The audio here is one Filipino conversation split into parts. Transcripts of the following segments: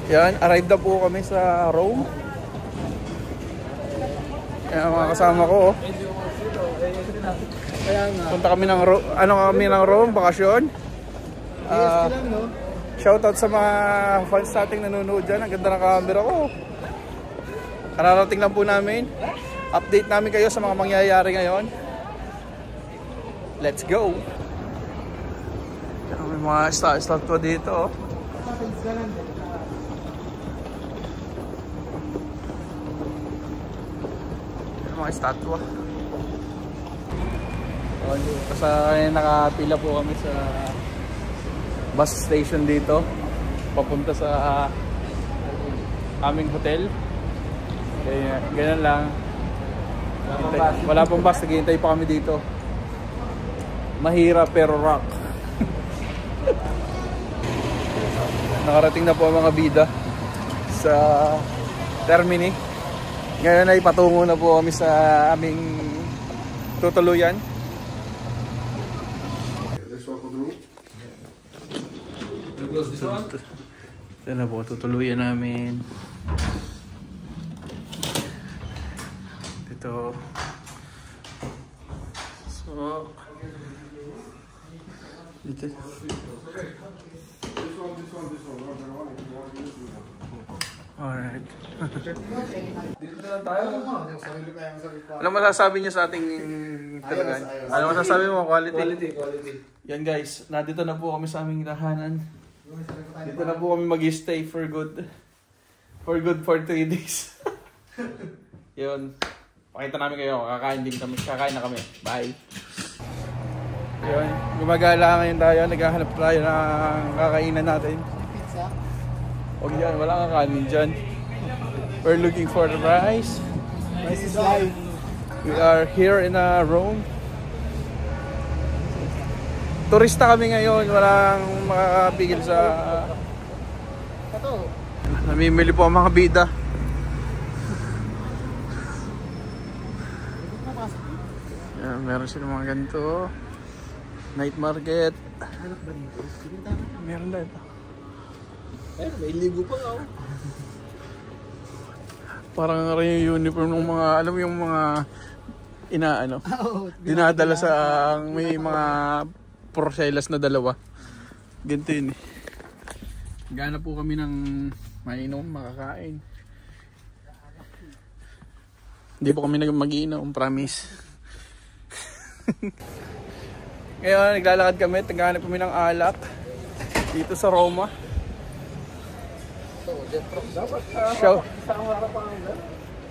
Yan, arrived na po kami sa Rome. Yan mga kasama ko. Punta kami ng Rome, bakasyon. Shoutout sa mga fans nating nanonood dyan. Ang ganda ng camera ko. Kararating lang po namin. Update namin kayo sa mga mangyayari ngayon. Let's go! May mga statwa dito. Mga estatwa. Kasi nakapila po kami sa bus station dito papunta sa aming hotel. Kaya ganun lang. Wala pong bus, naghihintay pa kami dito. Mahirap pero rock. Nakarating na po ang mga bida sa Termini. Ngayon ay patungo na po kami sa aming tutuluyan. Ito na po, tutuluyan namin. Dito. So, dito. Alright. Dito na lang tayo. Ano masasabi niyo sa ating talagan? Ano masasabi mo? Quality. Yan guys, nandito na po kami sa aming tahanan. Dito na po kami mag-stay for good. For 3 days. Yun. Pakita namin kayo. Kakain na kami. Bye. Yun. Gumagala ngayon tayo. Naghahanap tayo ng kakainan natin. Huwag yan, wala kang kanin dyan. We're looking for the rice. Rice is live. We are here in Rome. Turista kami ngayon, walang makakapigil sa... Namimili po ang mga bida. Yan, meron silang mga ganito. Night market. Meron na ito. May libo pa nga. Parang rin yung uniform ng mga, alam mo yung mga dinadala sa may mga porcelas na dalawa. Ganito yun eh. Gana po kami ng mainom, makakain. Hindi po kami mag-iinom, promise. Ngayon, naglalakad kami, naghahanap kami ng alak dito sa Roma.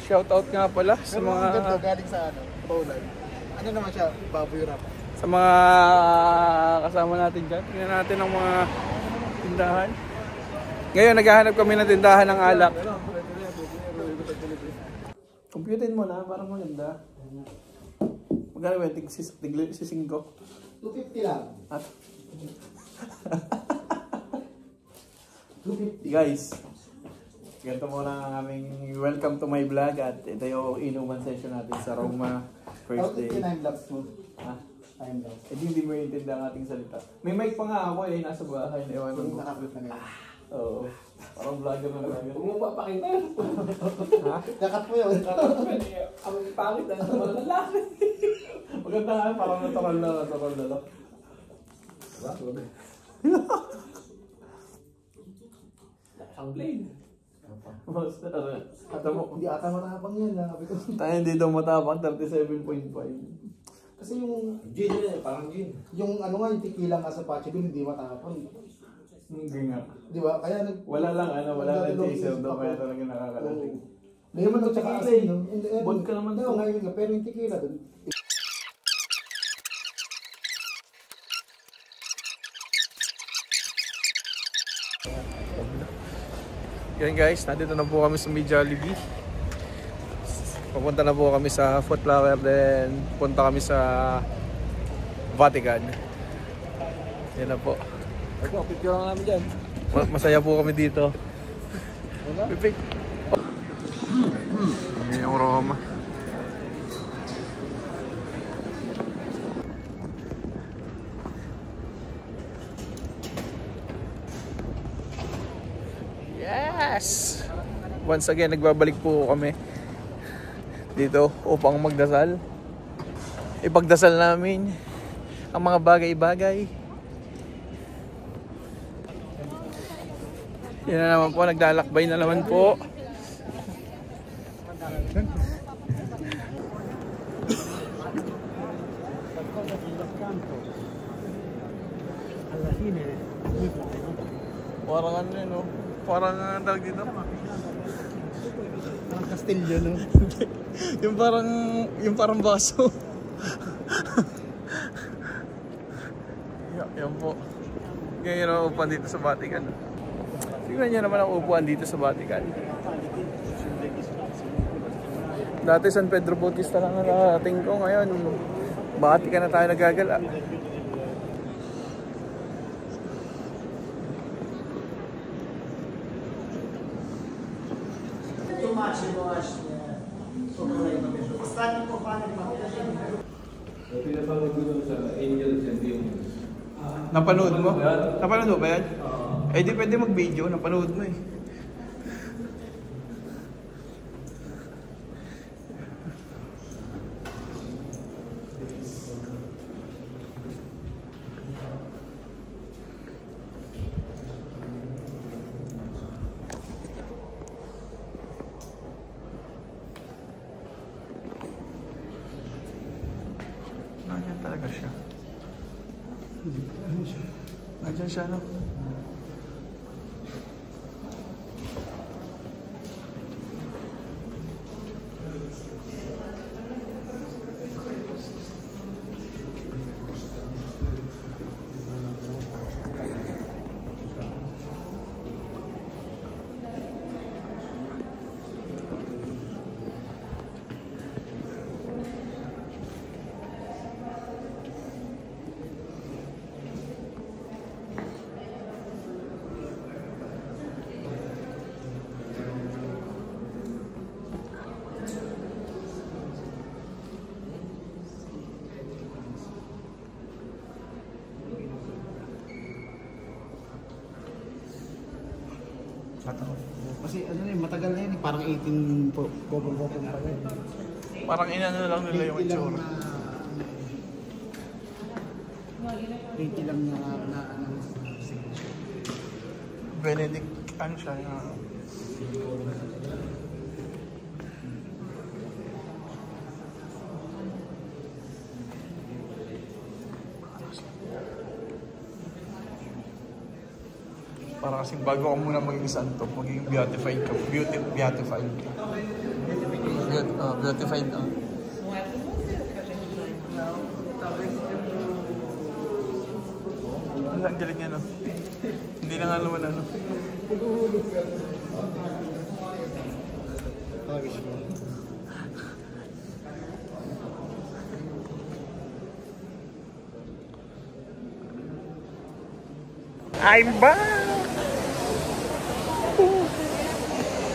Shout out nga pala sa mga galing sa Poland. Ano naman siya? Baboy wrap. Sa mga kasama natin dyan. Tingnan natin ang mga tindahan. Ngayon naghahanap kami ng tindahan ng alak. Computerin mo na, parang maganda. Magkano ba? Tig-5? 250 lang. At? 250 guys. Ganito muna ang aming welcome to my vlog at ito yung inuman session natin sa Roma first day. Time lapse mo. Ha? Time lapse. Hindi mo intindi ang ating salita. May mic pa nga ako nasa bahay. Ewan mo. Nakapit na ngayon. Oo. Parang vlogger na vlogger. Huwag mo papakita. Ha? Kakat mo yun. Ang pangit na sa mga lalaki. Maganda nga, parang natural na lang. Ang plane. Basta, Hindi ata matapang yan. tayo dito matapang, 37.5. Kasi yung... Gin yun, parang gin. Yung ano nga, yung tequila nga sa Pachi Bill, hindi matapang. Hindi nga. Di ba? Kaya wala lang chaser daw, kaya talaga nakakalating. Lemon at saka asin, no? Vodka naman to. Ngayon nga, pero yung tequila dun. Yan guys, nandito na po kami sa Jollibee. Pupunta na po kami sa Foot Locker, then punta kami sa Vatican. Yan na po. Ito, picture lang namin dyan. Masaya po kami dito. Pipik. Yan yung Roma. Yes! Once again, nagbabalik po kami dito upang magdasal. Ipagdasal namin ang mga bagay-bagay. Yan na naman po, naglalakbay na naman po. Parang ano yun, no? Parang tawag dito. Parang Castillo, no? yung parang baso. Yan po. Ganyan ang upuan dito sa Vatican. Tingnan nyo naman ang upuan dito sa Vatican. Dati San Pedro Bautista lang ang narating ko. Ngayon, Vatican na tayo nagagala. Napanood mo? Napanood mo ba yan? Eh di pwede mag-video, napanood mo eh. Nandiyan talaga siya. Nandiyan siya, no? Kasi ano yun, matagal na yun, parang 18 po, gobong-gobong pa yun. Parang inano lang nila yung itsura. 80 lang na ano. Benedict, ano siya? Para kasing bago ka muna maging santo, maging beatified ka. Beatified. Beatified na. Ang galing niya, no? Hindi na nga naman ano. I'm back!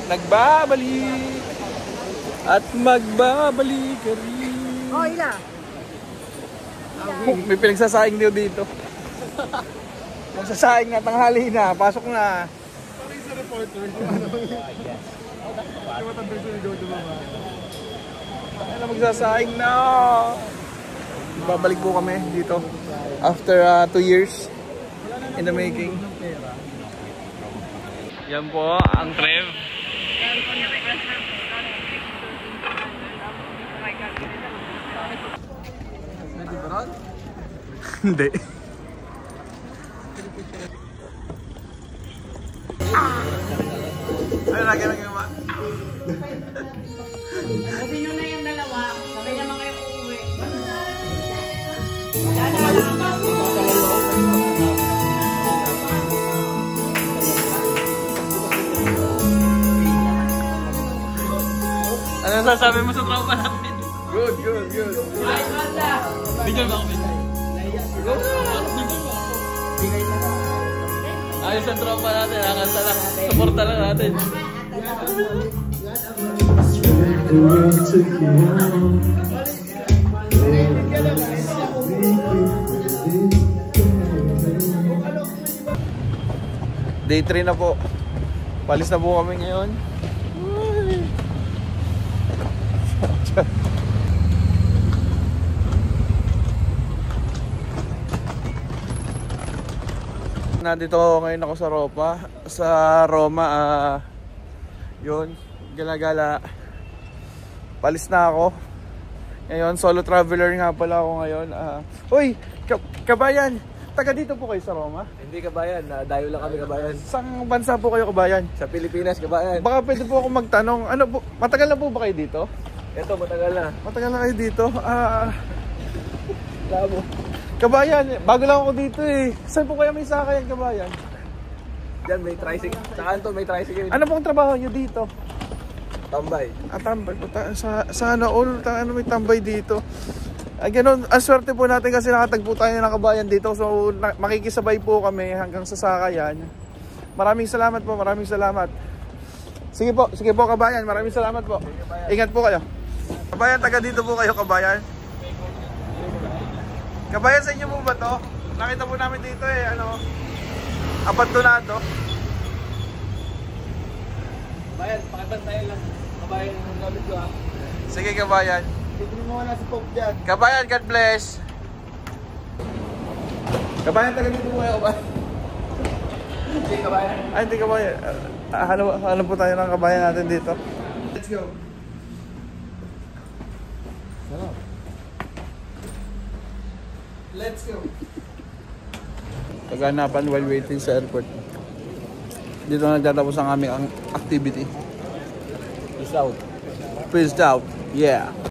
Nagbabalik! At magbabalik ka rin! Oh, ila! May pinagsasaing niyo dito. Magsasaing na, tanghali na, pasok na. Parang sa reporter. Ano, magsasaing na! Babalik po kami dito after 2 years in the making. Yan po ang Trev. Hindi. Ay, lagi lang yung Sabi nyo na yung dalawa, sabay naman kayo uuwi. ano sasabi mo sa tropa natin? Good, good, good. Bigyan mo ako. Ayos ang tropa natin, nakanta lang. Suporta lang natin. Day 3 na po. Palis na po kami ngayon. Nandito ngayon ako sa Roma. Yun, gala-gala. Palis na ako. Ngayon, solo traveler nga pala ako ngayon. Uy, kabayan! Taga dito po kayo sa Roma? Hindi kabayan, dayo lang kami kabayan. Saan bansa po kayo, kabayan? Sa Pilipinas kabayan. Baka pwede po ako magtanong, ano po, matagal na po ba kayo dito? Ito matagal na. Matagal na kayo dito? Kabayan, bago lang ako dito eh. Saan po kaya may sakayan, kabayan? Diyan may tricycle. Sa kanto may tricycle. Ano pong trabaho nyo dito? Tambay. Tambay po. Sana all, ano may tambay dito. Ay, ganun, ang swerte po natin kasi nakatagpo tayo ng kabayan dito. So, makikisabay po kami hanggang sa sakayan. Maraming salamat po, maraming salamat. Sige po, kabayan. Maraming salamat po. Ingat po kayo. Kabayan, taga dito po kayo, kabayan. Kabayan, sa inyo po ba to? Nakita po namin dito eh, abandonado. Kabayan, pakibantayan lang. Kabayan ang gamit ko Sige, kabayan. Dito mo na si Pope dyan. Kabayan, God bless. Kabayan, taga dito po kayo, kabayan. Hindi kabayan. Ay, hindi kabayan. Hanap po tayo ng kabayan natin dito. Let's go. Let's go. Kaganapan while waiting sa airport. Dito na tatapos ang aming activity. Peace out. Peace out. Yeah.